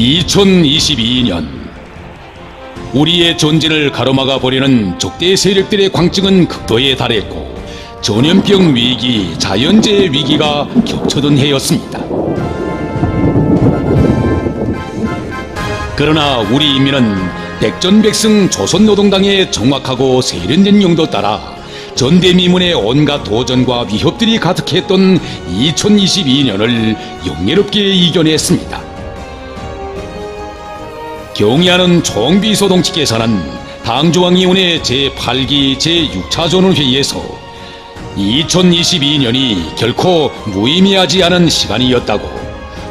2022년 우리의 전진을 가로막아 버리는 적대 세력들의 광증은 극도에 달했고 전염병 위기, 자연재해 위기가 겹쳐든 해였습니다. 그러나 우리 인민은 백전백승 조선노동당의 정확하고 세련된 용도 따라 전대미문의 온갖 도전과 위협들이 가득했던 2022년을 영예롭게 이겨냈습니다. 경의하는 총비서동치께서는 당중앙위원회 제8기 제6차전원회의에서 2022년이 결코 무의미하지 않은 시간이었다고,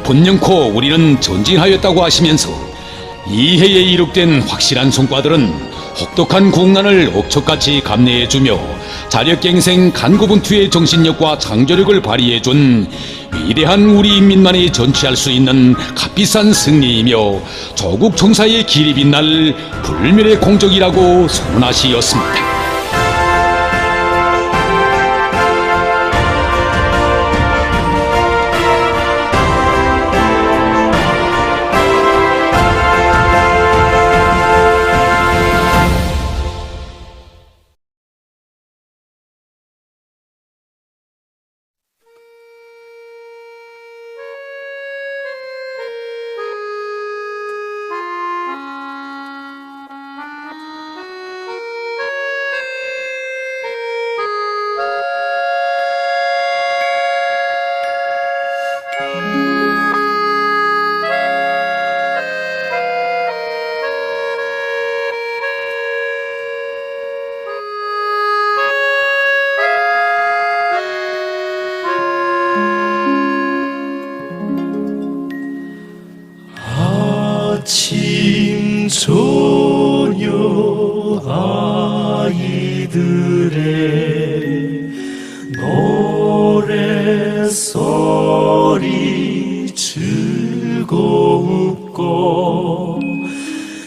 분명코 우리는 전진하였다고 하시면서 이 해에 이룩된 확실한 성과들은 혹독한 국난을 억척같이 감내해주며 자력갱생 간구분투의 정신력과 창조력을 발휘해준 위대한 우리 인민만이 전취할 수 있는 값비싼 승리이며 조국 청사의 길이 빛날 불멸의 공적이라고 선언하시었습니다. 아침 저녁 아이들의 노래소리 즐겁고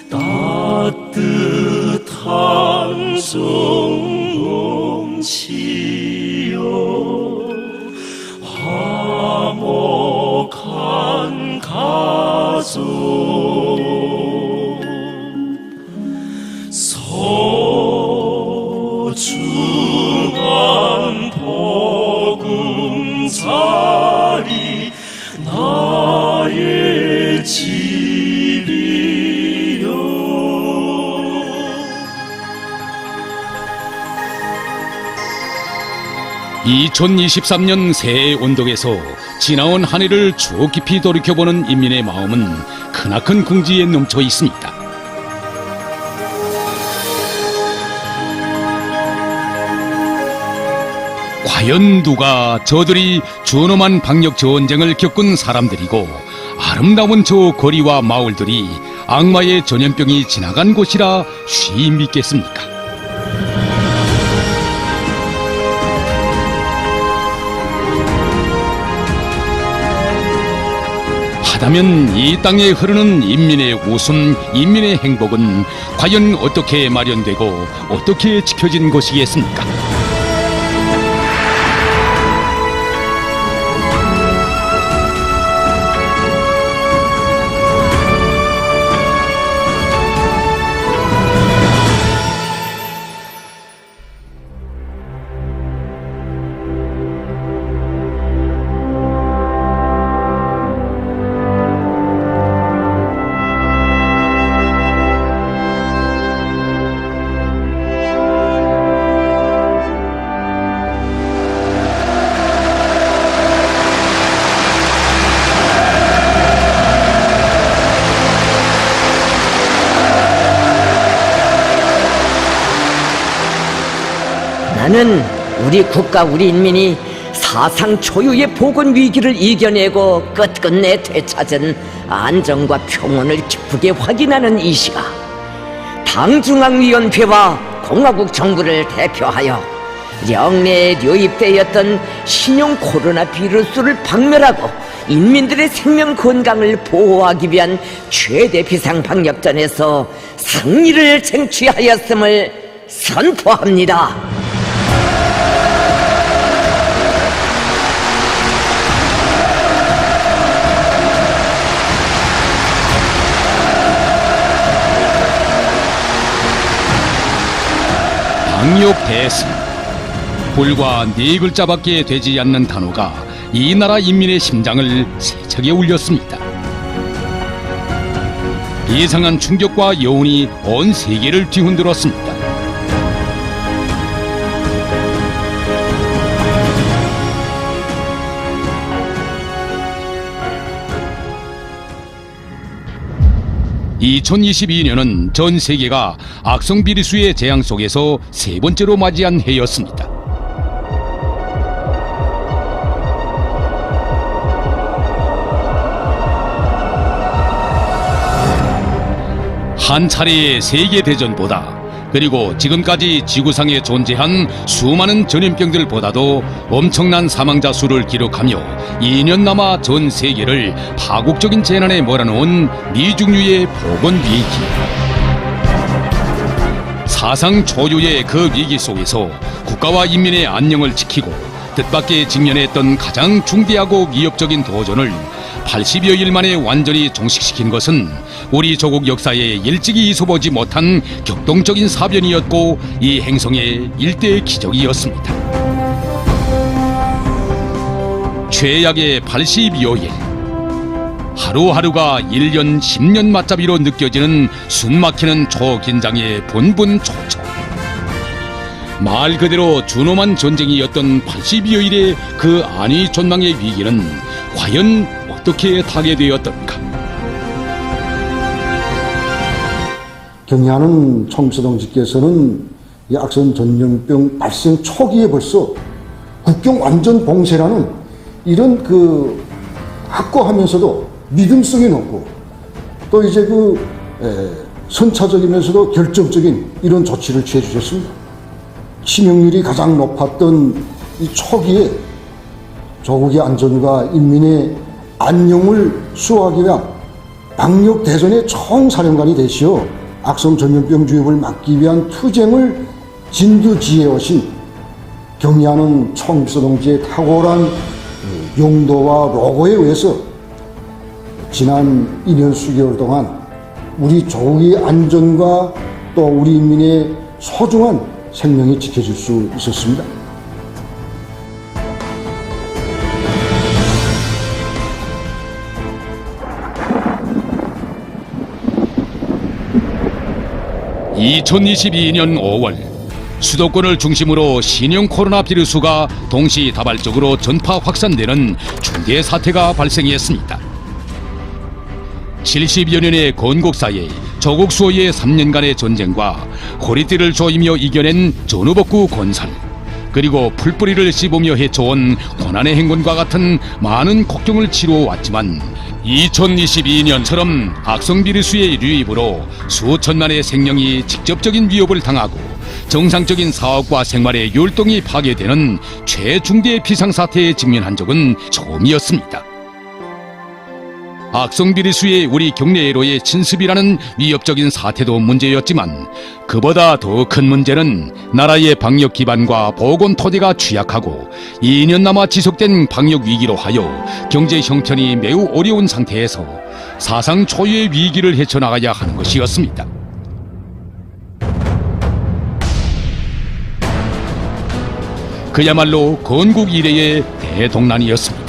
따뜻한 정음치여 화목한 가족 소중한 보금자리 나의 집이여. 2023년 새해 온덕에서 지나온 한 해를 추억 깊이 돌이켜보는 인민의 마음은 크나큰 긍지에 넘쳐 있습니다. 과연 누가 저들이 준엄한 방역 전쟁을 겪은 사람들이고 아름다운 저 거리와 마을들이 악마의 전염병이 지나간 곳이라 쉬이 믿겠습니까? 하다면 이 땅에 흐르는 인민의 웃음, 인민의 행복은 과연 어떻게 마련되고 어떻게 지켜진 것이겠습니까? 나는 우리 국가 우리 인민이 사상 초유의 보건 위기를 이겨내고 끝끝내 되찾은 안정과 평온을 기쁘게 확인하는 이 시각, 당중앙위원회와 공화국 정부를 대표하여 영내에 유입되었던 신형 코로나 비루스를 박멸하고 인민들의 생명 건강을 보호하기 위한 최대 비상 방역전에서 승리를 쟁취하였음을 선포합니다. 방역대승. 불과 네 글자밖에 되지 않는 단어가 이 나라 인민의 심장을 세차게 울렸습니다. 예상한 충격과 여운이 온 세계를 뒤흔들었습니다. (2022년은) 전 세계가 악성 비리수의 재앙 속에서 세 번째로 맞이한 해였습니다. 한 차례의 세계대전보다, 그리고 지금까지 지구상에 존재한 수많은 전염병들보다도 엄청난 사망자 수를 기록하며 2년 남아 전 세계를 파국적인 재난에 몰아넣은 미중류의 보건위기. 사상 초유의 그 위기 속에서 국가와 인민의 안녕을 지키고 뜻밖의 직면했던 가장 중대하고 위협적인 도전을 80여일 만에 완전히 종식시킨 것은 우리 조국 역사에 일찍이 있어보지 못한 격동적인 사변이었고, 이 행성의 일대 기적이었습니다. 최악의 80여일. 하루하루가 1년 10년 맞잡이로 느껴지는 숨막히는 초긴장의 분분초초. 말 그대로 준엄한 전쟁이었던 80여일의 그 안위존망의 위기는 과연 어떻게 타게 되었던가. 경의하는 총수동지께서는 이 악성 전염병 발생 초기에 벌써 국경 완전 봉쇄라는 이런 그 확고하면서도 믿음성이 높고, 또 이제 선차적이면서도 결정적인 이런 조치를 취해 주셨습니다. 치명률이 가장 높았던 이 초기에 조국의 안전과 인민의 안녕을 수호하기 위한 방역 대전의 총사령관이 되시어 악성 전염병 주입을 막기 위한 투쟁을 진두지휘해 오신 경의하는 총비서 동지의 탁월한 용도와 로고에 의해서 지난 2년 수개월 동안 우리 조국의 안전과 또 우리 인민의 소중한 생명이 지켜질 수 있었습니다. (2022년 5월) 수도권을 중심으로 신형 코로나 비루스가 동시다발적으로 전파 확산되는 중대 사태가 발생했습니다. 70여 년의 건국사에 조국 수호의 3년간의 전쟁과 허리띠를 조이며 이겨낸 전후복구 건설, 그리고 풀뿌리를 씹으며 헤쳐온 고난의 행군과 같은 많은 국경을 치루어 왔지만 2022년처럼 악성 비루스의 유입으로 수천만의 생명이 직접적인 위협을 당하고 정상적인 사업과 생활의 율동이 파괴되는 최중대 비상사태에 직면한 적은 처음이었습니다. 악성 비리수의 우리 경내외로의 침습이라는 위협적인 사태도 문제였지만, 그보다 더 큰 문제는 나라의 방역 기반과 보건 토대가 취약하고 2년 남아 지속된 방역 위기로 하여 경제 형편이 매우 어려운 상태에서 사상 초유의 위기를 헤쳐나가야 하는 것이었습니다. 그야말로 건국 이래의 대동난이었습니다.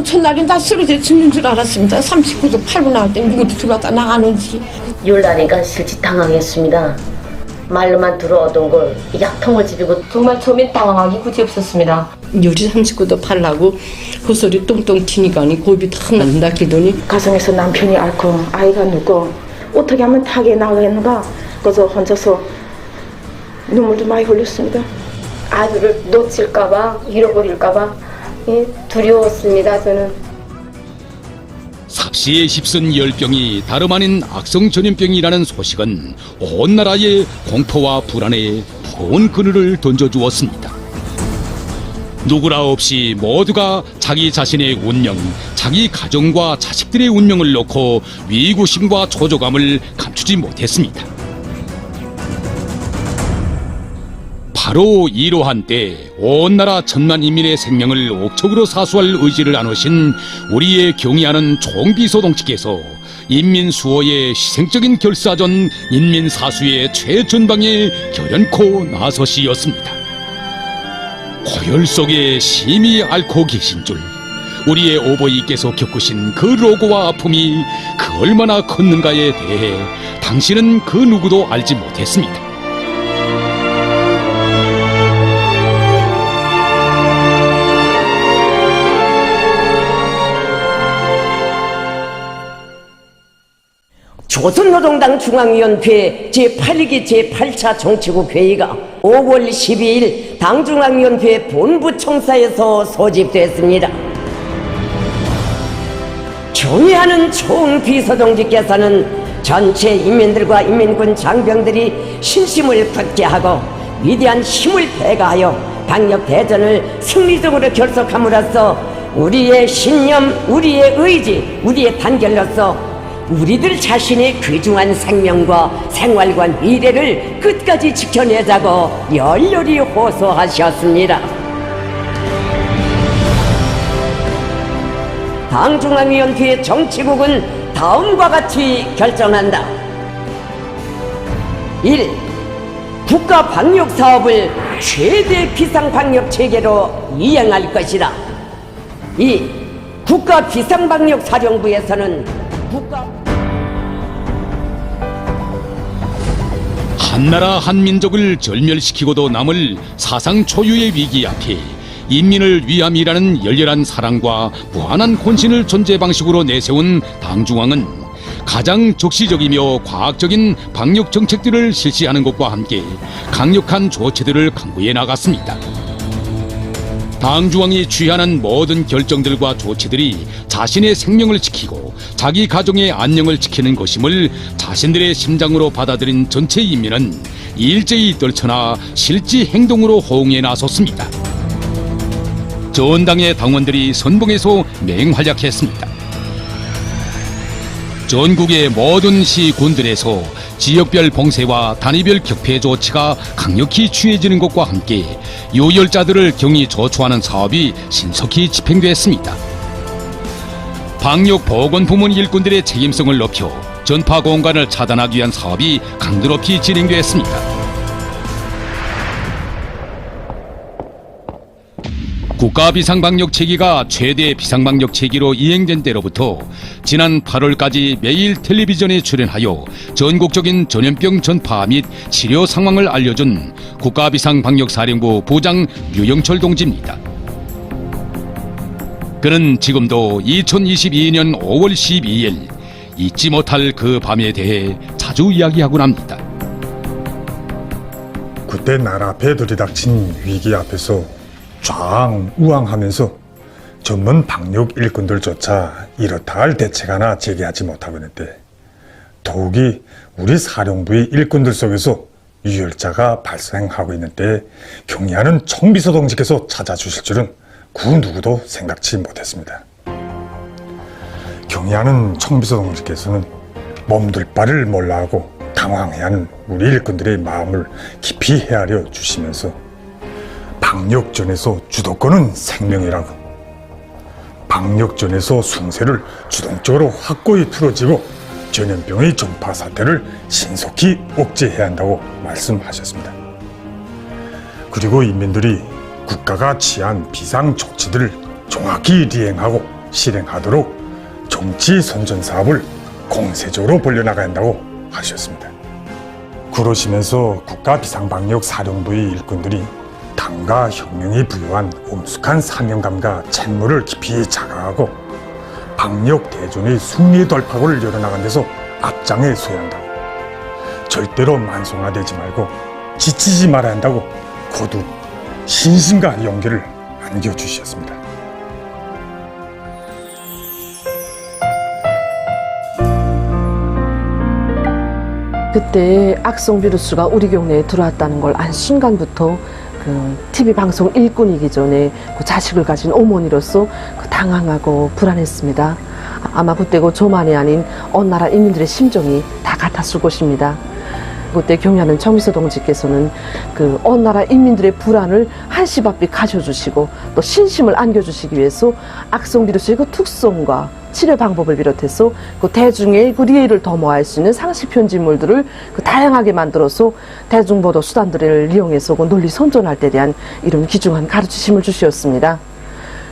전날엔 다 쓰러져 죽는 줄 알았습니다. 39도 8분 나올 때 누구도 들어왔다 나가는지. 열나니까 실제 당황했습니다. 말로만 들어오던 걸 약통을 집이고 정말 처음엔 당황하기 그지없었습니다. 열이 39도 8라고 그 소리 똥똥 튀니까 고비 탁 난다 기더니 가정에서 남편이 앓고 아이가 누고 어떻게 하면 타게 나가겠는가, 그래서 혼자서 눈물도 많이 흘렸습니다. 아들을 놓칠까봐, 잃어버릴까봐 두려웠습니다. 저는 삽시에 휩쓴 열병이 다름 아닌 악성 전염병이라는 소식은 온 나라에 공포와 불안에 무거운 그늘을 던져주었습니다. 누구라 없이 모두가 자기 자신의 운명, 자기 가정과 자식들의 운명을 놓고 위구심과 초조감을 감추지 못했습니다. 바로 이러한 때 온 나라 천만 인민의 생명을 옥적으로 사수할 의지를 나누신 우리의 경의하는 총비서동지께서 인민수호의 희생적인 결사전 인민사수의 최전방에 결연코 나서시었습니다. 고열 속에 심히 앓고 계신 줄 우리의 오버이께서 겪으신 그 로고와 아픔이 그 얼마나 컸는가에 대해 당신은 그 누구도 알지 못했습니다. 조선노동당 중앙위원회 제8기 제8차 정치국 회의가 5월 12일 당중앙위원회 본부청사에서 소집됐습니다. 경의하는 총비서동지께서는 전체 인민들과 인민군 장병들이 신심을 굳게 하고 위대한 힘을 배가하여 방역대전을 승리적으로 결속함으로써 우리의 신념, 우리의 의지, 우리의 단결로서 우리들 자신의 귀중한 생명과 생활과 미래를 끝까지 지켜내자고 열렬히 호소하셨습니다. 당중앙위원회 정치국은 다음과 같이 결정한다. 1. 국가 방역 사업을 최대 비상방역 체계로 이행할 것이다. 2. 국가 비상방역 사령부에서는 한나라 한민족을 절멸시키고도 남을 사상 초유의 위기 앞에 인민을 위함이라는 열렬한 사랑과 무한한 혼신을 존재 방식으로 내세운 당중앙은 가장 적시적이며 과학적인 방역 정책들을 실시하는 것과 함께 강력한 조치들을 강구해 나갔습니다. 당중앙이 취하는 모든 결정들과 조치들이 자신의 생명을 지키고 자기 가정의 안녕을 지키는 것임을 자신들의 심장으로 받아들인 전체 인민은 일제히 떨쳐나 실지 행동으로 호응해 나섰습니다. 전당의 당원들이 선봉에서 맹활약했습니다. 전국의 모든 시군들에서 지역별 봉쇄와 단위별 격폐 조치가 강력히 취해지는 것과 함께 요열자들을 경히 조초하는 사업이 신속히 집행됐습니다. 방역보건부문 일꾼들의 책임성을 높여 전파 공간을 차단하기 위한 사업이 강도높이 진행됐습니다. 국가 비상방역 체계가 최대 비상방역 체계로 이행된 때로부터 지난 8월까지 매일 텔레비전에 출연하여 전국적인 전염병 전파 및 치료 상황을 알려준 국가 비상방역사령부 부장 류영철 동지입니다. 그는 지금도 2022년 5월 12일 잊지 못할 그 밤에 대해 자주 이야기하곤 합니다. 그때 나라 앞에 들이닥친 위기 앞에서 좌우왕하면서 전문 방역 일꾼들조차 이렇다 할 대책 하나 제기하지 못하고 있는데 더욱이 우리 사령부의 일꾼들 속에서 유혈자가 발생하고 있는데 경의하는 총비서동지께서 찾아주실 줄은 그 누구도 생각지 못했습니다. 경의하는 총비서동지께서는 몸둘 바를 몰라하고 당황해하는 우리 일꾼들의 마음을 깊이 헤아려 주시면서 방역전에서 주도권은 생명이라고, 방역전에서 숭세를 주동적으로 확고히 틀어지고 전염병의 전파 사태를 신속히 억제해야 한다고 말씀하셨습니다. 그리고 인민들이 국가가 취한 비상 조치들을 정확히 리행하고 실행하도록 정치 선전 사업을 공세적으로 벌려나가야 한다고 하셨습니다. 그러시면서 국가 비상방역 사령부의 일꾼들이 당과 혁명이 부여한 엄숙한 사명감과 책무를 깊이 자각하고 방역 대전의 승리 돌파구를 열어나간 데서 앞장에 서야 한다고, 절대로 만성화되지 말고 지치지 말아야 한다고 거듭 신심과 용기를 안겨주셨습니다. 그때 악성 비루스가 우리 경내에 들어왔다는 걸 안 순간부터 TV 방송 일꾼이기 전에 그 자식을 가진 어머니로서 당황하고 불안했습니다. 아마 그때고 저만이 아닌 온 나라 인민들의 심정이 다 같았을 것입니다. 그때 경의하는 정미소 동지께서는 그 어느 나라 인민들의 불안을 한시바삐 가져주시고 또 신심을 안겨주시기 위해서 악성 비루스의 그 특성과 치료 방법을 비롯해서 그 대중의 그 리해를 도모할 수 있는 상식 편집물들을 그 다양하게 만들어서 대중보도 수단들을 이용해서 그 논리 선전할 때 대한 이런 귀중한 가르치심을 주셨습니다.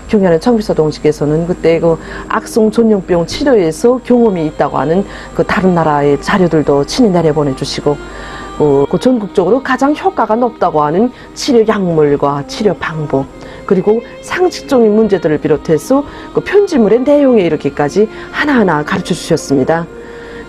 경의하는 정비서 동지께서는 그때 그 악성 전염병 치료에서 경험이 있다고 하는 그 다른 나라의 자료들도 친히 내려보내주시고 그 전국적으로 가장 효과가 높다고 하는 치료 약물과 치료 방법 그리고 상식적인 문제들을 비롯해서 그 편집물의 내용에 이르기까지 하나하나 가르쳐 주셨습니다.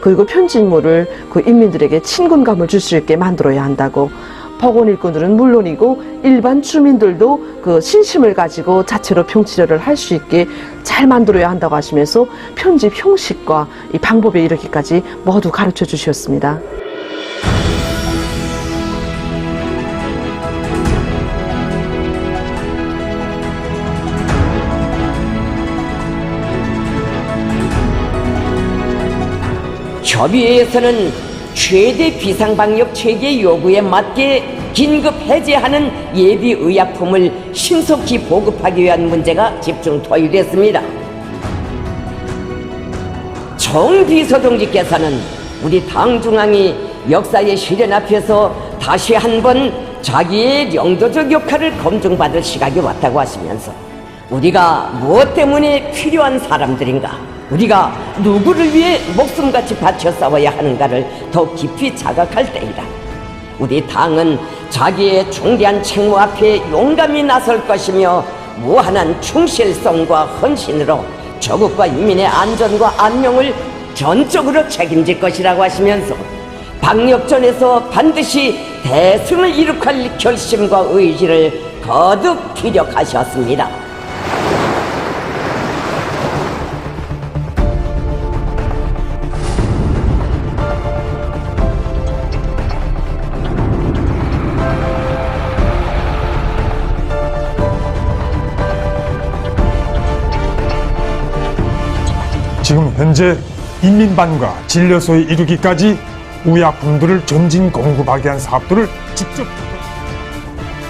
그리고 편집물을 그 인민들에게 친근감을 줄 수 있게 만들어야 한다고 보건 일꾼들은 물론이고 일반 주민들도 그 신심을 가지고 자체로 병치료를 할 수 있게 잘 만들어야 한다고 하시면서 편집 형식과 이 방법에 이르기까지 모두 가르쳐 주셨습니다. 협의회에서는 최대 비상방역 체계 요구에 맞게 긴급 해제하는 예비 의약품을 신속히 보급하기 위한 문제가 집중 토의됐습니다. 정 비서동지께서는 우리 당 중앙이 역사의 시련 앞에서 다시 한번 자기의 영도적 역할을 검증받을 시각이 왔다고 하시면서 우리가 무엇 때문에 필요한 사람들인가, 우리가 누구를 위해 목숨같이 바쳐 싸워야 하는가를 더 깊이 자각할 때이다. 우리 당은 자기의 중대한 책무 앞에 용감히 나설 것이며 무한한 충실성과 헌신으로 조국과 인민의 안전과 안녕을 전적으로 책임질 것이라고 하시면서 방역전에서 반드시 대승을 이룩할 결심과 의지를 거듭 기력하셨습니다. 지금 현재 인민반과 진료소에 이르기까지 의약품들을 전진 공급하기 위한 사업들을 직접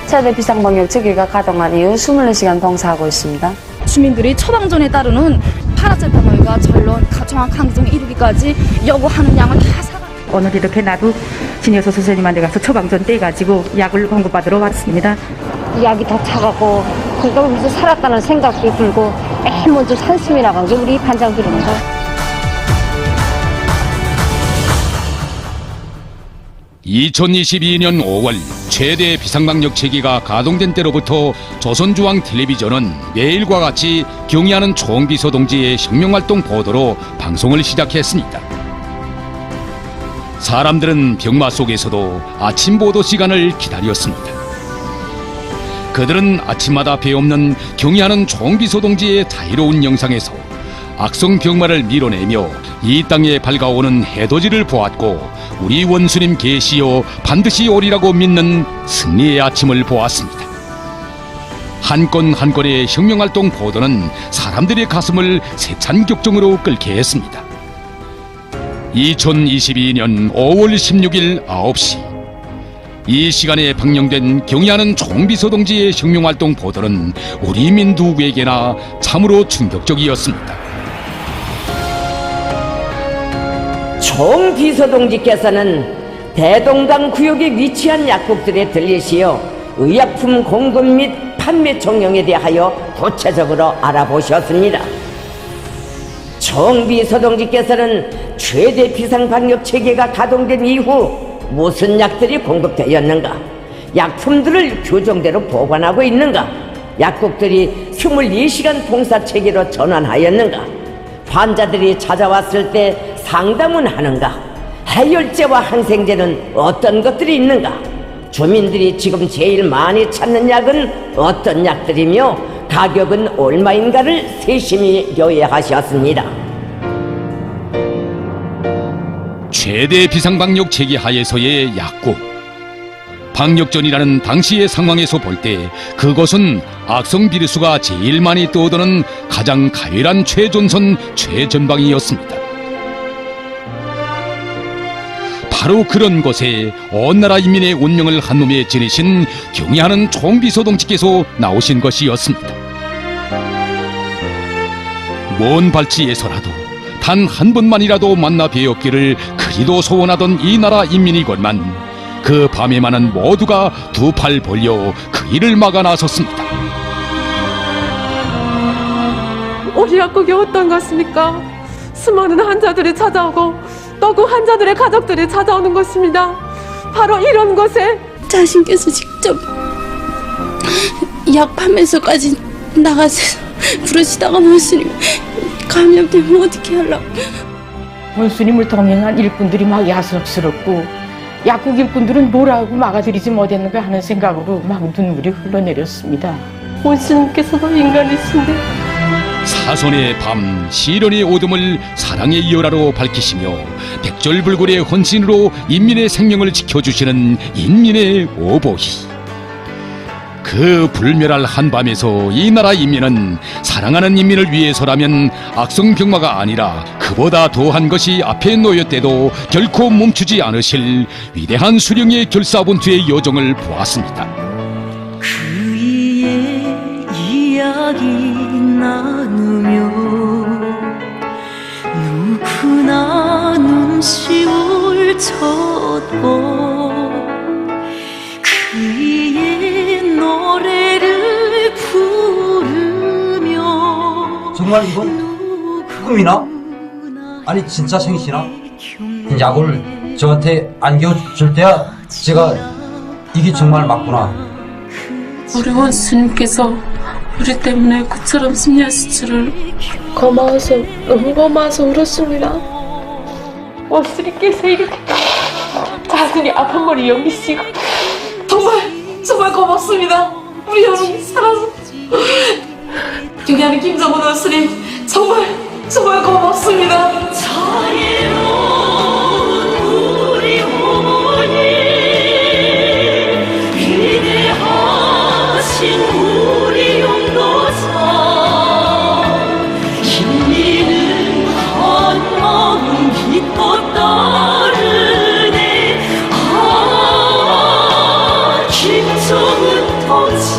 최대 비상방역 체계가 가동한 이후 24시간 봉사하고 있습니다. 주민들이 처방전에 따르는 파라세타몰과 전론, 정확 항정에 이르기까지 요구하는 양을 다 사가. 오늘 이렇게 나도 진료소 선생님한테 가서 처방전 떼가지고 약을 공급받으러 왔습니다. 약이 다 차가고 그러면서 살았다는 생각도 들고 맨 먼저 산숨이 나간 게 우리 반장들입니다. (2022년 5월) 최대 비상방역 체계가 가동된 때로부터 조선중앙텔레비전은 매일과 같이 경의하는 총비서 동지의 혁명활동 보도로 방송을 시작했습니다. 사람들은 병마 속에서도 아침 보도 시간을 기다렸습니다. 그들은 아침마다 배없는 경의하는 총비서 동지의 자유로운 영상에서 악성 병마를 밀어내며 이 땅에 밝아오는 해돋이를 보았고 우리 원수님 계시어 반드시 오리라고 믿는 승리의 아침을 보았습니다. 한 건 한 건의 혁명활동 보도는 사람들의 가슴을 세찬 격정으로 끓게 했습니다. 2022년 5월 16일 9시 이 시간에 방영된 경의하는 총비서 동지의 혁명활동 보도는 우리 민 누구에게나 참으로 충격적이었습니다. 총 비서동지께서는 대동강 구역에 위치한 약국들에 들리시어 의약품 공급 및 판매 종용에 대하여 구체적으로 알아보셨습니다. 총 비서동지께서는 최대 비상방역 체계가 가동된 이후 무슨 약들이 공급되었는가, 약품들을 규정대로 보관하고 있는가, 약국들이 24시간 봉사 체계로 전환하였는가, 환자들이 찾아왔을 때 상담은 하는가, 해열제와 항생제는 어떤 것들이 있는가, 주민들이 지금 제일 많이 찾는 약은 어떤 약들이며 가격은 얼마인가를 세심히 요약하셨습니다. 최대 비상방역 체계 하에서의 약국. 방역전이라는 당시의 상황에서 볼 때 그것은 악성 비루스가 제일 많이 떠오르는 가장 가열한 최전선 최전방이었습니다. 바로 그런 곳에 온 나라 인민의 운명을 한몸에 지니신 경애하는 총비서동지께서 나오신 것이었습니다. 먼 발치에서라도 단 한 번만이라도 만나 뵈었기를 그리도 소원하던 이 나라 인민이건만 그 밤에만은 모두가 두 팔 벌려 그 일을 막아 나섰습니다. 우리 약국이 어떤 것입니까? 수많은 환자들이 찾아오고 또 그 환자들의 가족들이 찾아오는 것입니다. 바로 이런 곳에 자신께서 직접 약 판매소까지 나가서 부르시다가 원수님 감염되면 어떻게 하려고. 원수님을 동행한 일꾼들이 막 야속스럽고 약국 일꾼들은 뭐라고 막아들이지 못했는가 하는 생각으로 막 눈물이 흘러내렸습니다. 원수님께서도 인간이신데 사선의 밤 시련의 오둠을 사랑의 열화로 밝히시며 백절불굴의 헌신으로 인민의 생명을 지켜주시는 인민의 오보희. 그 불멸할 한밤에서 이 나라 인민은 사랑하는 인민을 위해서라면 악성병마가 아니라 그보다 더한 것이 앞에 놓였대도 결코 멈추지 않으실 위대한 수령의 결사본투의 여정을 보았습니다. 그이의 이야기 나누며 누구나 눈시울 쳤고 그이의 노래를 부르며 정말 이건 꿈이나? 아니 진짜 생시나? 약을 저한테 안겨줄 때야 제가 이게 정말 맞구나. 우리 원수님께서 우리 때문에 그처럼 심리하실 고마워서 너무 고마워서 울었습니다. 원수님께서 이렇게 자신이 아픈 걸 여기시고 정말 고맙습니다. 우리 여러분 살아서 경애하는 김정은 원수님 정말 고맙습니다. 우리 어머니 위대하신 우리 용도자 인민은 한 마음 믿고 따르네. 김정은 동지.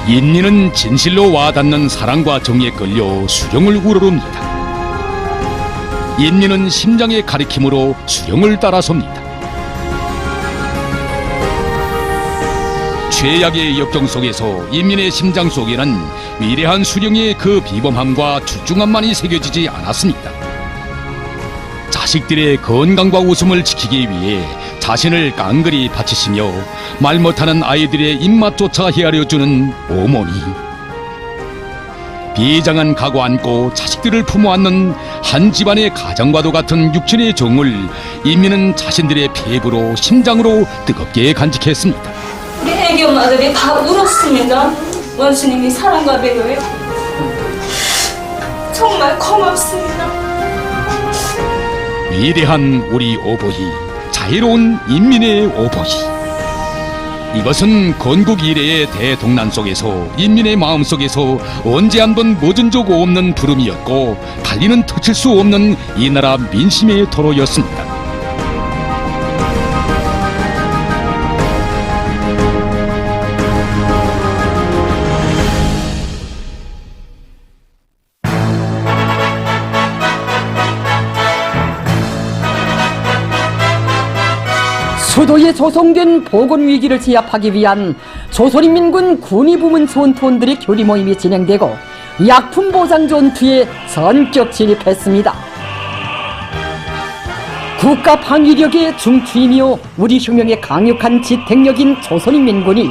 인민은 진실로 와닿는 사랑과 정에 끌려 수령을 우러릅니다. 인민은 심장의 가리킴으로 수령을 따라섭니다. 최악의 역경 속에서 인민의 심장 속에는 위대한 수령의 그 비범함과 출중함만이 새겨지지 않았습니다. 자식들의 건강과 웃음을 지키기 위해 자신을 깡그리 바치시며 말 못하는 아이들의 입맛조차 헤아려주는 어머니. 비장한 각오 안고 자식들을 품어 안는 한 집안의 가정과도 같은 육친의 정을 인민은 자신들의 피부로 심장으로 뜨겁게 간직했습니다. 우리 애기 엄마들이 다 울었습니다. 원수님이 사랑과 배려에 정말 고맙습니다. 위대한 우리 오보희, 자유로운 인민의 오보희. 이것은 건국 이래의 대동난 속에서 인민의 마음속에서 언제 한번 멎은 적 없는 부름이었고 달리는 터칠 수 없는 이 나라 민심의 도로였습니다. 수도에 조성된 보건위기를 제압하기 위한 조선인민군 군의부문 전투원들의 교리 모임이 진행되고 약품 보상 전투에 전격 진입했습니다. 국가 방위력의 중추이며 우리 혁명의 강력한 지탱력인 조선인민군이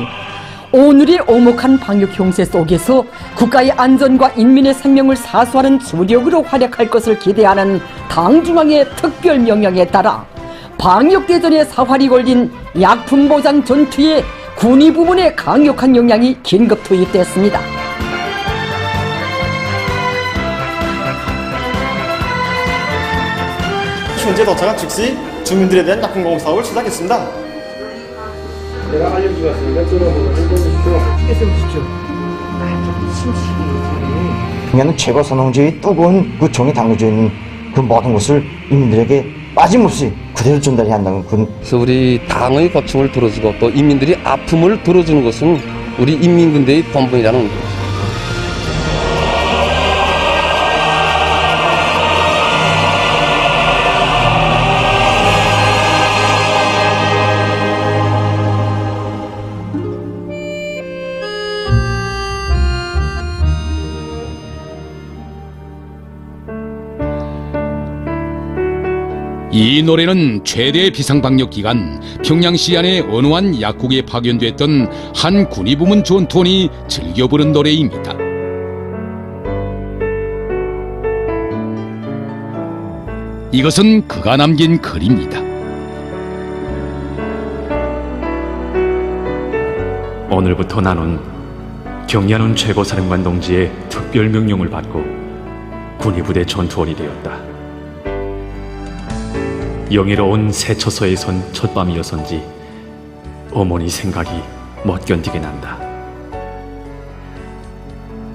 오늘의 오목한 방역 형세 속에서 국가의 안전과 인민의 생명을 사수하는 주력으로 활약할 것을 기대하는 당중앙의 특별 명령에 따라 방역대전에 사활이 걸린 약품 보장 전투에 군의 부문의 강력한 역량이 긴급 투입됐습니다. 현재 도착한 즉시 주민들에 대한 약품 공급 사업을 시작했습니다. 내가 알려주고 왔으니까 들어보고 해보십시오. 해보십시오. 경야는 최고 선홍지의 뜨거운 구청이 담겨져 있는 그 모든 것을 인민들에게 빠짐없이 그대로 전달해야 한다는 그런. 그래서 우리 당의 고충을 들어주고 또 인민들이 아픔을 들어주는 것은 우리 인민군대의 본분이라는 겁니다. 이 노래는 최대 비상방역 기간 평양시 안에 어느 한 약국에 파견됐던 한 군의부문 전투원이 즐겨 부른 노래입니다. 이것은 그가 남긴 글입니다. 오늘부터 나는 경야는 최고사령관 동지의 특별 명령을 받고 군의부대 전투원이 되었다. 영예로운 세처소에 선 첫밤이어서인지 어머니 생각이 못 견디게 난다.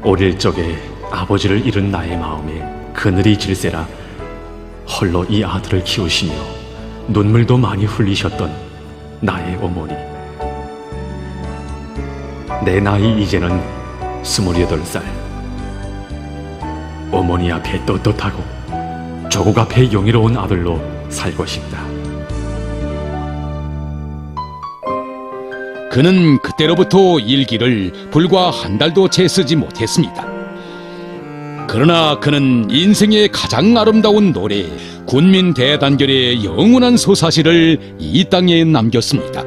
어릴 적에 아버지를 잃은 나의 마음에 그늘이 질세라 홀로 이 아들을 키우시며 눈물도 많이 흘리셨던 나의 어머니. 내 나이 이제는 28살. 어머니 앞에 떳떳하고 조국 앞에 영예로운 아들로 살고 싶다. 그는 그때로부터 일기를 불과 한 달도 채 쓰지 못했습니다. 그러나 그는 인생의 가장 아름다운 노래 군민 대단결의 영원한 소사시를 이 땅에 남겼습니다.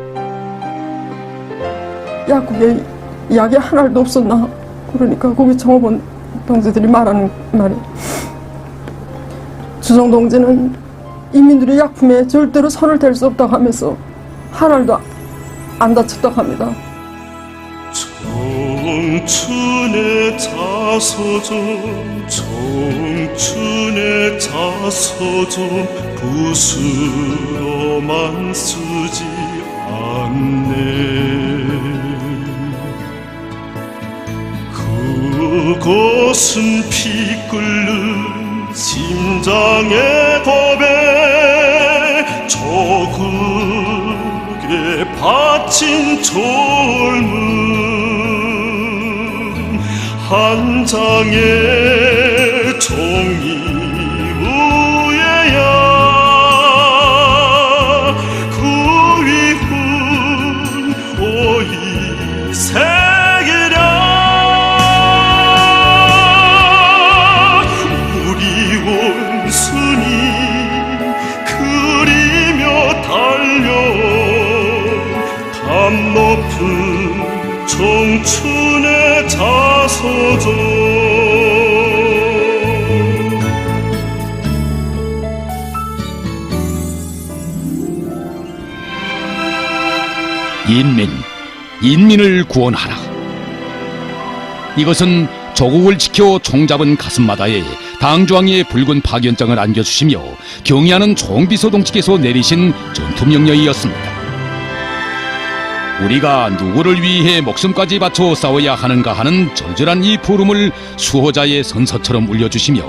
약국에 약이 하나도 없었나? 그러니까 거기 정업원 동지들이 말하는 말이, 주정 동지는 인민들의 약품에 절대로 손을 댈 수 없다고 하면서 하나도 안 다쳤다고 합니다. 청춘의 자서전, 청춘의 자서전 붓으로만 쓰지 않네. 그것은 피 끓는 심장의 고백, 조국에 바친 젊은 한 장의 종이 위에야 그 위훈 오이 새기랴. 순이 그리며 달려 담 높은 청춘의 자서전. 인민을 구원하라. 이것은 조국을 지켜 총잡은 가슴마다에 당조항의 붉은 파견장을 안겨주시며 경의하는 총비서동지께서 내리신 전투명령이었습니다. 우리가 누구를 위해 목숨까지 바쳐 싸워야 하는가 하는 절절한 이 부름을 수호자의 선서처럼 울려주시며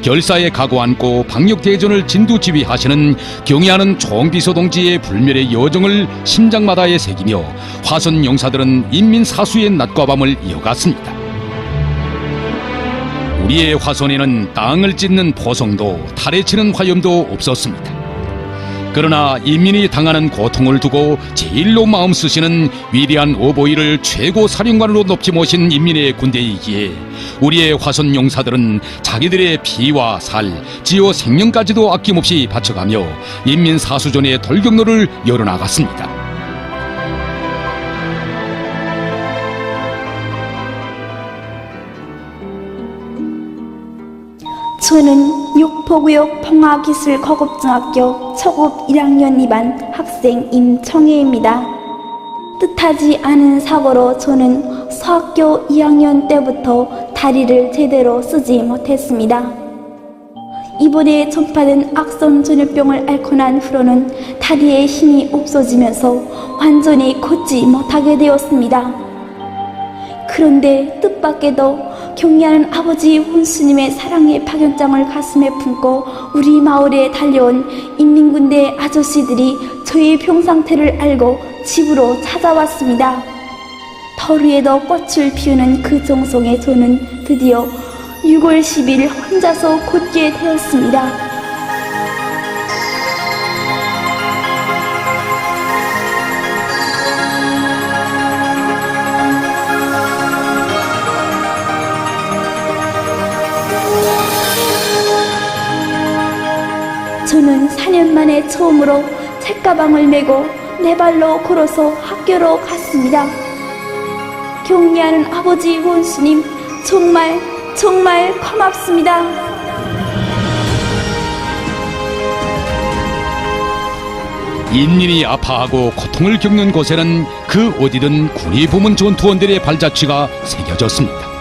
결사에 각오 안고 방역대전을 진두지휘하시는 경의하는 총비서동지의 불멸의 여정을 심장마다에 새기며 화선 용사들은 인민사수의 낮과 밤을 이어갔습니다. 우리의 화손에는 땅을 찢는 포성도 탈에 치는 화염도 없었습니다. 그러나 인민이 당하는 고통을 두고 제일로 마음 쓰시는 위대한 어버이를 최고 사령관으로 높이 모신 인민의 군대이기에 우리의 화손 용사들은 자기들의 피와 살, 지어 생명까지도 아낌없이 바쳐가며 인민 사수전의 돌격로를 열어나갔습니다. 저는 육포구역 평화기술거급중학교 초급 1학년 2반 학생 임청혜입니다. 뜻하지 않은 사고로 저는 수학교 2학년 때부터 다리를 제대로 쓰지 못했습니다. 이번에 전파된 악성 전염병을 앓고 난 후로는 다리에 힘이 없어지면서 완전히 걷지 못하게 되었습니다. 그런데 뜻밖에도 경리하는 아버지 원수님의 사랑의 파견장을 가슴에 품고 우리 마을에 달려온 인민군대 아저씨들이 저의 병 상태를 알고 집으로 찾아왔습니다. 터루에도 꽃을 피우는 그 정성에 저는 드디어 6월 10일 혼자서 곧게 되었습니다. 저는 4년 만에 처음으로 책가방을 메고 네 발로 걸어서 학교로 갔습니다. 격리하는 아버지 원수님, 정말 고맙습니다. 인민이 아파하고 고통을 겪는 곳에는 그 어디든 군이 부문 전투원들의 발자취가 새겨졌습니다.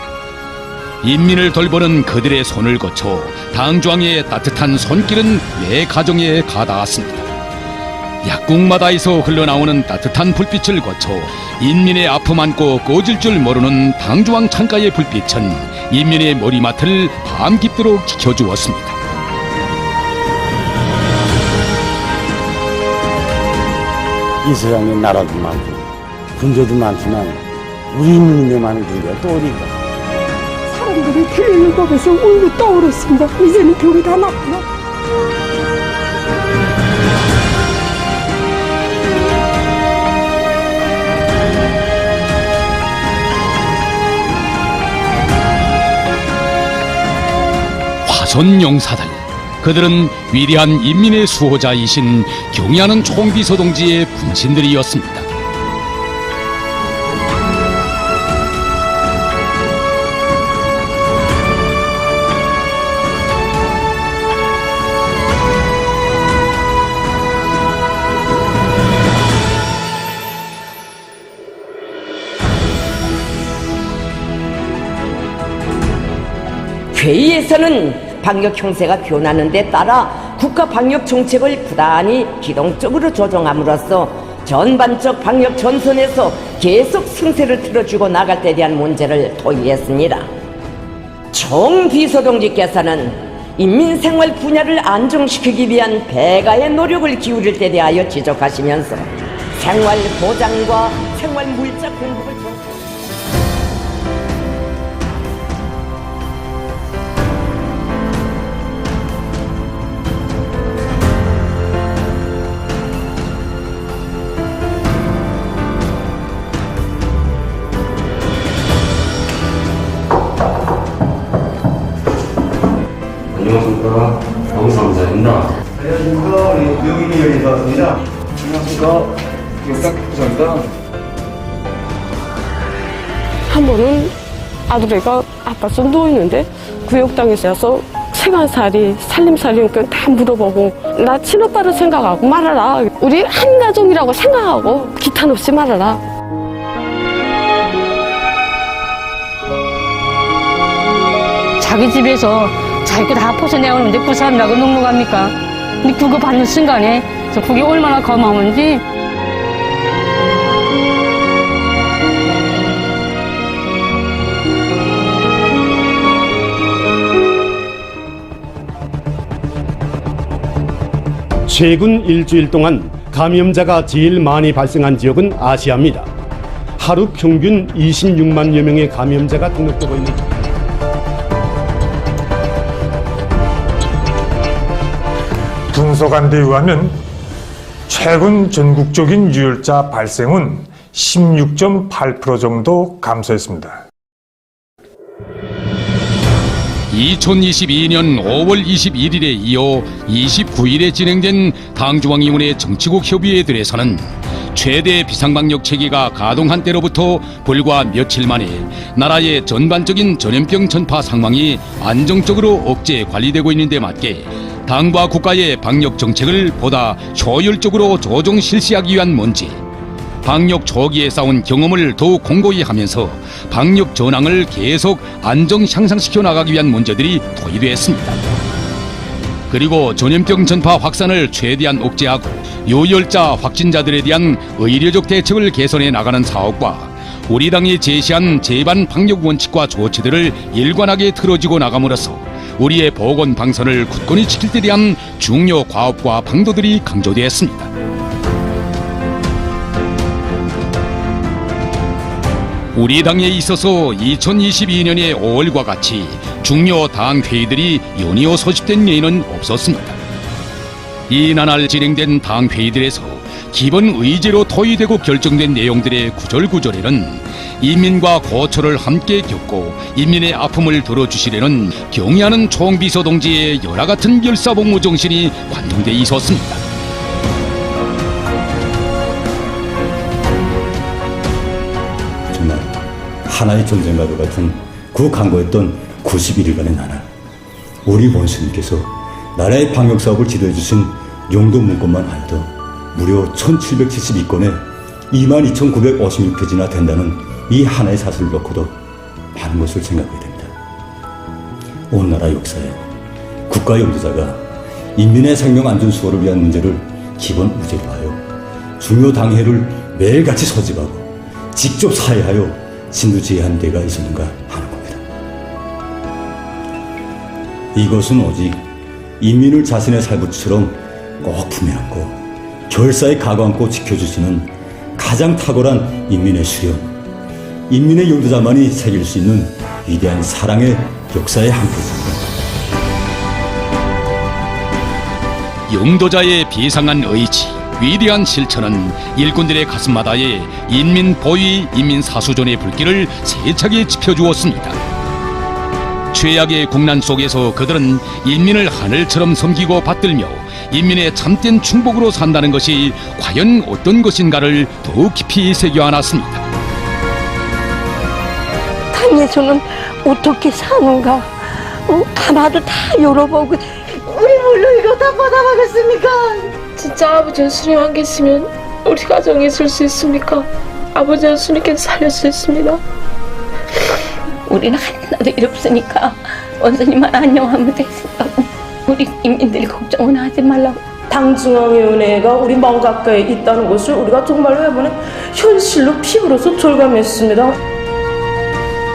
인민을 돌보는 그들의 손을 거쳐 당중앙의 따뜻한 손길은 매 가정에 가닿았습니다. 약국마다에서 흘러나오는 따뜻한 불빛을 거쳐 인민의 아픔 안고 꺼질 줄 모르는 당중앙 창가의 불빛은 인민의 머리맡을 밤 깊도록 지켜주었습니다. 이 세상에 나라도 많고 군대도 많지만 우리 인민에만 군대가 또 어디가. 사람들이 틀리는 법에서 울고 떠오르습니다. 이제는 병이 다 낫구나. 화손용사들, 그들은 위대한 인민의 수호자이신 경의하는 총비서동지의 분신들이었습니다. 회의에서는 방역 형세가 변하는 데 따라 국가 방역 정책을 부단히 기동적으로 조정함으로써 전반적 방역 전선에서 계속 승세를 틀어주고 나갈 데 대한 문제를 토의했습니다. 총 비서동지께서는 인민생활 분야를 안정시키기 위한 배가의 노력을 기울일 데 대하여 지적하시면서 생활 보장과 생활 물자 공급을 안녕하십니까. 방송사입니다. 안녕하십니까. 유영인이 열린사입니다. 안녕하십니까. 역작부장입니다. 한 번은 아들애가 아파서 누워있는데 구역당에서 와서 생활살이 살림살이니까 다 물어보고 나 친오빠를 생각하고 말하라. 우리 한 가족이라고 생각하고 기탄 없이 말하라. 자기 집에서 자기가 다 벗어내오는데 그 사람이라고 넘어갑니까? 근데 그거 받는 순간에 그게 얼마나 고마운지. 최근 일주일 동안 감염자가 제일 많이 발생한 지역은 아시아입니다. 하루 평균 26만여 명의 감염자가 등록되고 있는 분석한 데 의하면 최근 전국적인 유혈자 발생은 16.8% 정도 감소했습니다. 2022년 5월 21일에 이어 29일에 진행된 당중앙위원회 정치국 협의회들에서는 최대 비상방역 체계가 가동한 때로부터 불과 며칠 만에 나라의 전반적인 전염병 전파 상황이 안정적으로 억제 관리되고 있는 데 맞게 당과 국가의 방역 정책을 보다 효율적으로 조정 실시하기 위한 문제, 방역 초기에 쌓은 경험을 더욱 공고히 하면서 방역 전황을 계속 안정 향상시켜 나가기 위한 문제들이 토의됐습니다. 그리고 전염병 전파 확산을 최대한 억제하고 유혈자 확진자들에 대한 의료적 대책을 개선해 나가는 사업과 우리 당이 제시한 재반 방역 원칙과 조치들을 일관하게 틀어지고 나감으로써 우리의 보건 방선을 굳건히 지킬 데 대한 중요 과업과 방도들이 강조되었습니다. 우리 당에 있어서 2022년의 5월과 같이 중요 당 회의들이 연이어 소집된 예는 없었습니다. 이 나날 진행된 당 회의들에서 기본 의제로 토의되고 결정된 내용들의 구절구절에는 인민과 고초를 함께 겪고 인민의 아픔을 들어주시려는 경의하는 총비서 동지의 열화 같은 열사복무 정신이 관통돼 있었습니다. 정말 하나의 전쟁과도 같은 국항거했던 91일간의 나날, 우리 원수님께서 나라의 방역사업을 지도해주신 용도 문건만 하여도 무려 1772건에 22,956페이지나 된다는 이 하나의 사실을 놓고도 많은 것을 생각하게 됩니다. 온 나라 역사에 국가 영도자가 인민의 생명 안전 수호를 위한 문제를 기본 의제로 하여 중요 당회를 매일같이 소집하고 직접 사회하여 진두지휘한 데가 있었는가 하는 겁니다. 이것은 오직 인민을 자신의 살부처럼 꼭 품에 안고 결사에 가고안고 지켜주시는 가장 탁월한 인민의 수령, 인민의 용도자만이 새길 수 있는 위대한 사랑의 역사의 한 부분입니다. 용도자의 비상한 의지, 위대한 실천은 일꾼들의 가슴마다에 인민 보위, 인민 사수전의 불길을 세차게 지펴주었습니다. 최악의 국난 속에서 그들은 인민을 하늘처럼 섬기고 받들며 인민의 참된 충복으로 산다는 것이 과연 어떤 것인가를 더욱 깊이 새겨안았습니다. 당에서는 어떻게 사는가? 가마도 다 열어보고 우리 물로 이거 다 받아먹겠습니까? 진짜 아버지 예수님 안 계시면 우리 가정이 있을 수 있습니까? 아버지 예수님께서 살릴 수 있습니다. 우리는 하나도 일 없으니까 원수님만 안녕하면 되겠다고. 우리 인민들이 걱정은 하지 말라고. 당중앙위원회가 우리 마음 가까이 있다는 것을 우리가 정말로 이번에 현실로 피부로서 절감했습니다.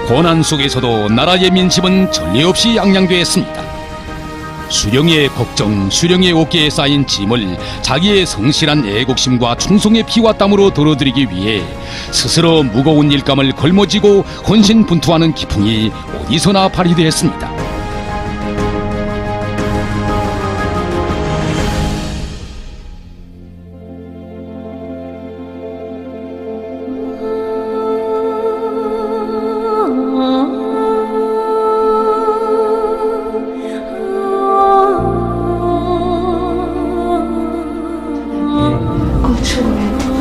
고난 속에서도 나라의 민심은 전례 없이 양양되었습니다. 수령의 걱정, 수령의 어깨에 쌓인 짐을 자기의 성실한 애국심과 충성의 피와 땀으로 덜어드리기 위해 스스로 무거운 일감을 걸머쥐고 헌신분투하는 기풍이 어디서나 발휘되었습니다.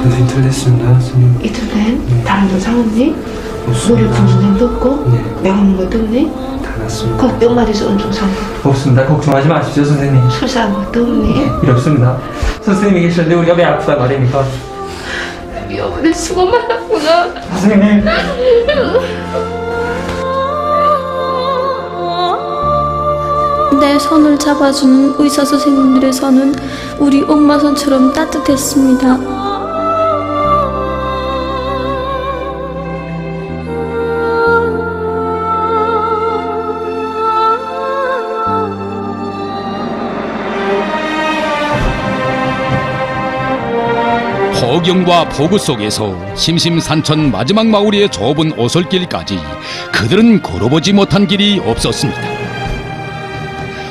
선생님 틀렸습니다. 선생님. 이틀간 다른 데 사왔니? 노래 부르는 데 없고? 내가 먹는 것도 없니? 다 났습니다. 그 뿅마리서 온종 사니? 없습니다. 걱정하지 마십시오, 선생님. 술 사온 것도 없니? 일 없습니다. 선생님이 계시는데 우리가 왜 아프단 말입니까? 여보들 수고 많았구나. 선생님. 내 손을 잡아주는 의사 선생님들의 손은 우리 엄마 손처럼 따뜻했습니다. 폭염과 폭우 속에서 심심산천 마지막 마을의 좁은 오솔길까지 그들은 걸어보지 못한 길이 없었습니다.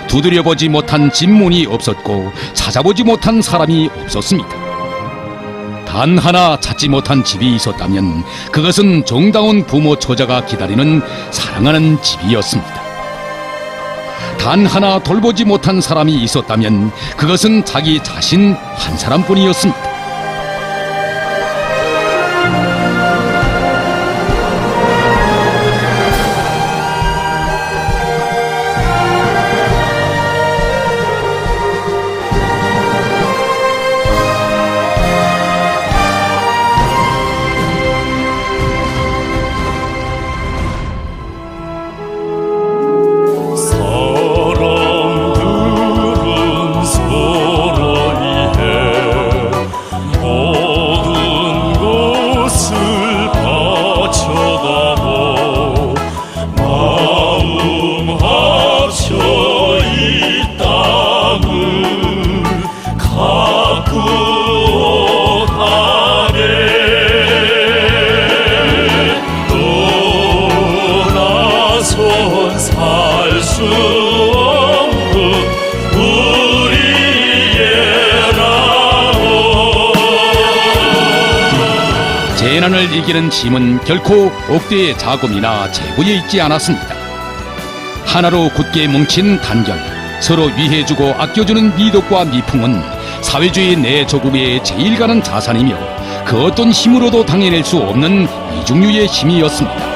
두드려보지 못한 집문이 없었고 찾아보지 못한 사람이 없었습니다. 단 하나 찾지 못한 집이 있었다면 그것은 정다운 부모 처자가 기다리는 사랑하는 집이었습니다. 단 하나 돌보지 못한 사람이 있었다면 그것은 자기 자신 한 사람뿐이었습니다. 사람들은 서로 이해 영원 살 수 없는 우리의 나라. 재난을 이기는 힘은 결코 억대의 자금이나 재고에 있지 않았습니다. 하나로 굳게 뭉친 단결, 서로 위해주고 아껴주는 미덕과 미풍은 사회주의 내조국의 제일 가는 자산이며 그 어떤 힘으로도 당해낼 수 없는 이중류의 힘이었습니다.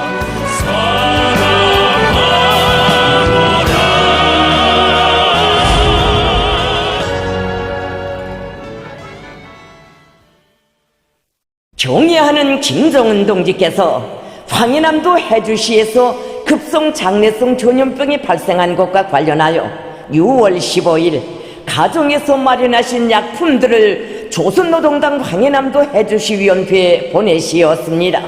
경애하는 김정은 동지께서 황해남도 해주시에서 급성 장내성 전염병이 발생한 것과 관련하여 6월 15일 가정에서 마련하신 약품들을 조선노동당 황해남도 해주시위원회에 보내시었습니다.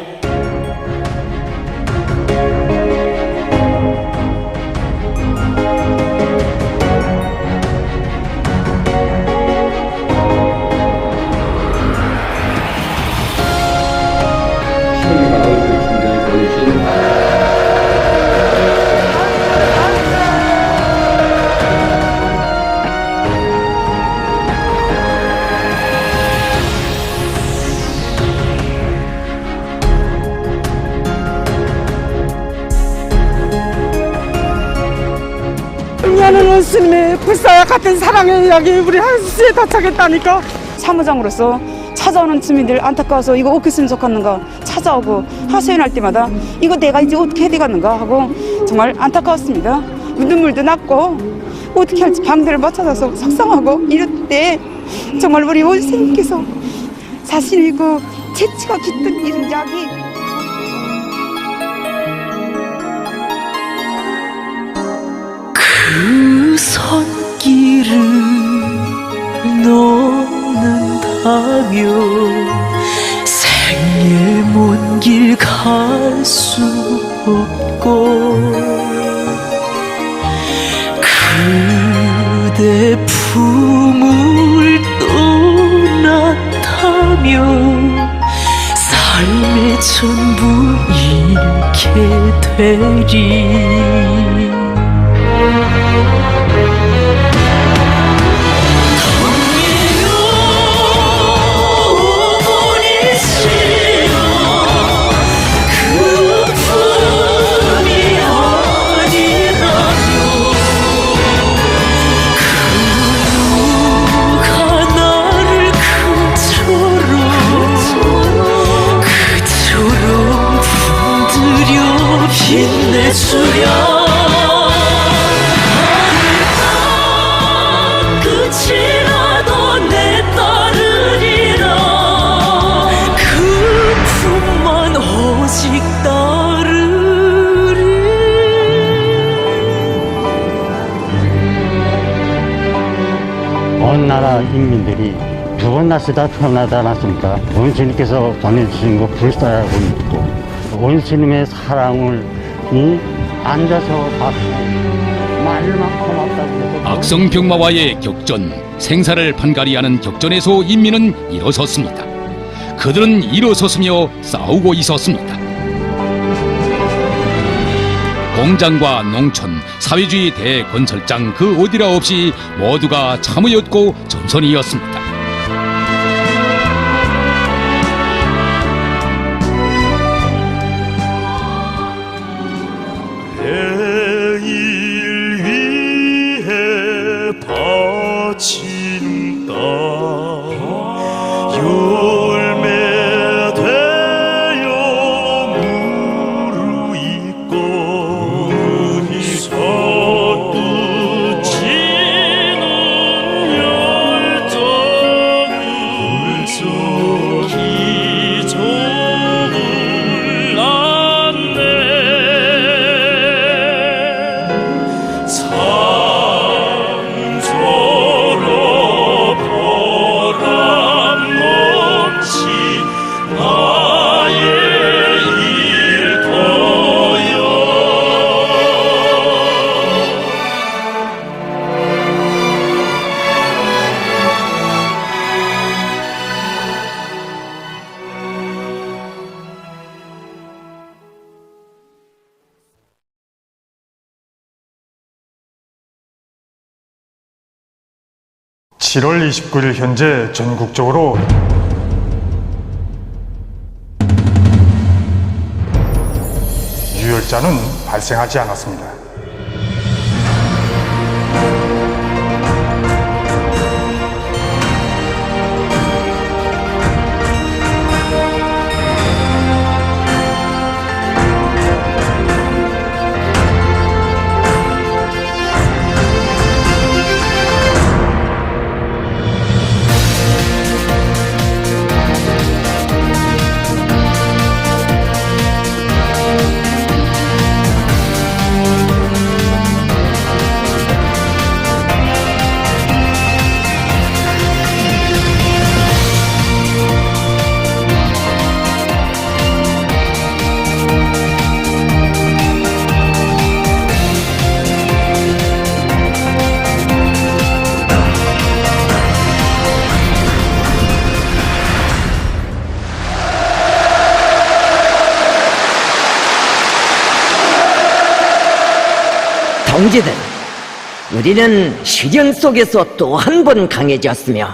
승리하는 원스님의 불사와 같은 사랑의 이야기 우리 한수에 도착했다니까. 사무장으로서 찾아오는 주민들 안타까워서 이거 어떻게 했으면 좋겠는가 찾아오고 하소연할 때마다 이거 내가 이제 어떻게 해야 되겠는가 하고 정말 안타까웠습니다. 눈물도 났고 어떻게 할지 방들을 못 찾아서 속상하고 이럴 때 정말 우리 원스님께서 자신의 그 재치가 깃든 이런 이야기 그 손길을 놓는다며 생일 먼 길 갈 수 없고 그대 품을 떠났다며 삶의 전부 잃게 되리. 힘내주랴 끝이라도 내 따르리라 그 품만 오직 따르리. 온 나라 인민들이 누구나 쓰다 태어나지 않았습니까? 원스님께서 보내주신 거 불사라고 믿고 원스님의 사랑을 앉아서 봤고 말만 고맙다고 해서 악성병마와의 격전, 생사를 판가리하는 격전에서 인민은 일어섰습니다. 그들은 일어섰으며 싸우고 있었습니다. 공장과 농촌, 사회주의 대건설장 그 어디라 없이 모두가 참의였고 전선이었습니다. 내일 위해 바친 땅 열매 되어 무르익고 솟구치는 열정을 기적을 낳네. 7월 29일 현재 전국적으로 유혈자는 발생하지 않았습니다. 동지들, 우리는 시련 속에서 또 한 번 강해졌으며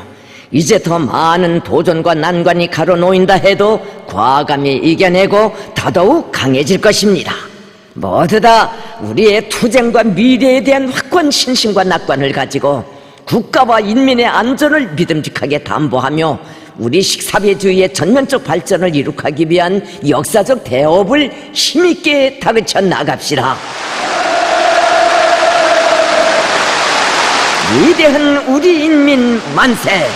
이제 더 많은 도전과 난관이 가로놓인다 해도 과감히 이겨내고 더더욱 강해질 것입니다. 모두 다 우리의 투쟁과 미래에 대한 확고한 신심과 낙관을 가지고 국가와 인민의 안전을 믿음직하게 담보하며 우리식 사회주의의 전면적 발전을 이룩하기 위한 역사적 대업을 힘있게 다그쳐 나갑시다. 위대한 우리 인민 만세!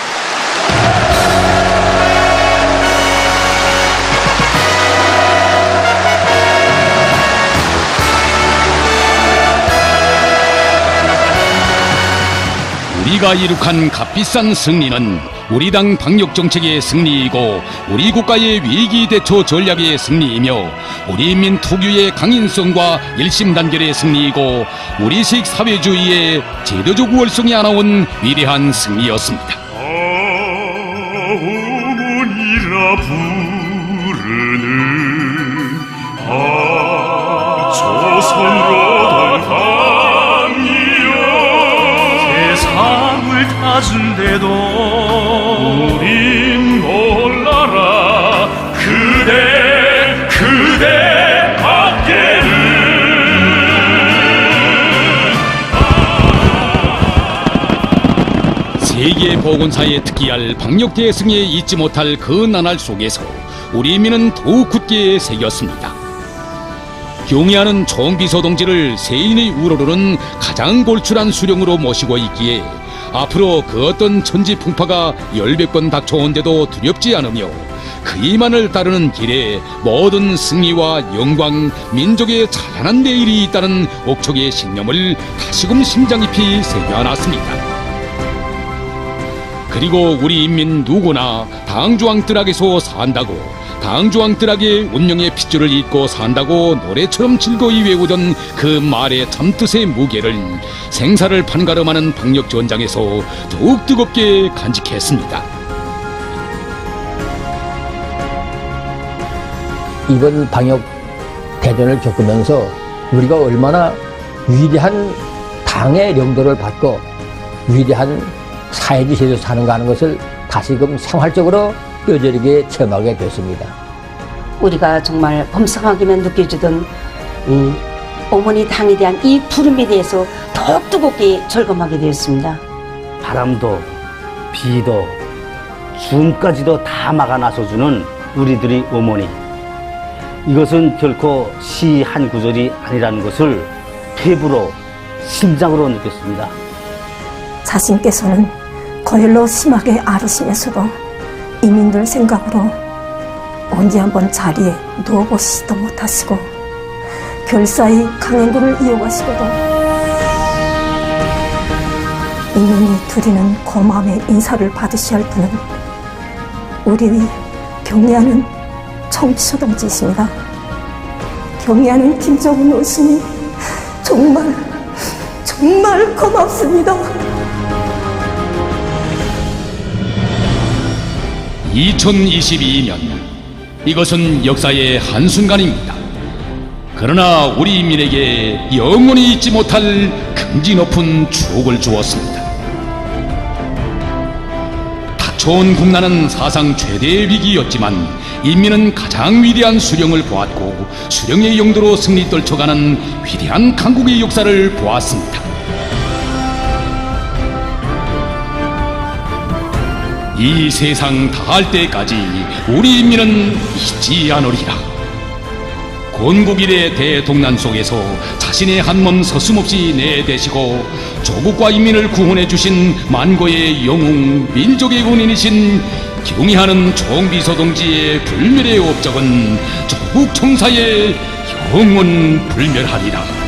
우리가 이룩한 값비싼 승리는 우리 당 방역 정책의 승리이고 우리 국가의 위기 대처 전략의 승리이며 우리 인민 특유의 강인성과 일심단결의 승리이고 우리식 사회주의의 제도적 월성이 안아온 위대한 승리였습니다. 어머니라 부르는 조선로던 강이여 세상을 다준데도 우린 몰라라 그대 밖에는 세계 보건사에 특기할 방역 대승에 잊지 못할 그 나날 속에서 우리 인민은 더욱 굳게 새겼습니다. 경의하는 총비서 동지를 세인의 우러러는 가장 골출한 수령으로 모시고 있기에 앞으로 그 어떤 천지풍파가 10번 닥쳐온데도 두렵지 않으며 그이만을 따르는 길에 모든 승리와 영광, 민족의 찬란한 내일이 있다는 옥촉의 신념을 다시금 심장 깊이 새겨놨습니다. 그리고 우리 인민 누구나 당주왕뜰악에서 산다고 당주왕뜰악의 운명의 핏줄을 잇고 산다고 노래처럼 즐거이 외우던 그 말의 참뜻의 무게를 생사를 판가름하는 방역 전장에서 더욱 뜨겁게 간직했습니다. 이번 방역 대전을 겪으면서 우리가 얼마나 위대한 당의領導를 받고 위대한 사회주의 제도에서 사는가 하는 것을 다시금 생활적으로 뼈저리게 체험하게 됐습니다. 우리가 정말 범상하게만 느껴지던 어머니 당에 대한 이 부름에 대해서 더욱 뜨겁게 절감하게 되었습니다. 바람도 비도 줌까지도 다 막아 나서주는 우리들의 어머니, 이것은 결코 시 한 구절이 아니라는 것을 피부로 심장으로 느꼈습니다. 자신께서는 거열로 심하게 앓으시면서도 이민들 생각으로 언제 한번 자리에 누워보시지도 못하시고 결사의 강행군을 이용하시고도 이민이 드리는 고마움의 인사를 받으셔야 할 분은 우리 경의하는 총비서 동지이십니다. 경의하는 김정은 의원이 정말 고맙습니다. 2022년, 이것은 역사의 한순간입니다. 그러나 우리 인민에게 영원히 잊지 못할 긍지 높은 추억을 주었습니다. 초원국난은 사상 최대의 위기였지만 인민은 가장 위대한 수령을 보았고 수령의 용도로 승리 떨쳐가는 위대한 강국의 역사를 보았습니다. 이 세상 다할 때까지 우리 인민은 잊지 않으리라. 건국이래 대동난 속에서 자신의 한 몸 서슴없이 내대시고 조국과 인민을 구원해 주신 만고의 영웅 민족의 군인이신 경의하는 총비서 동지의 불멸의 업적은 조국 총사의 영원 불멸하리라.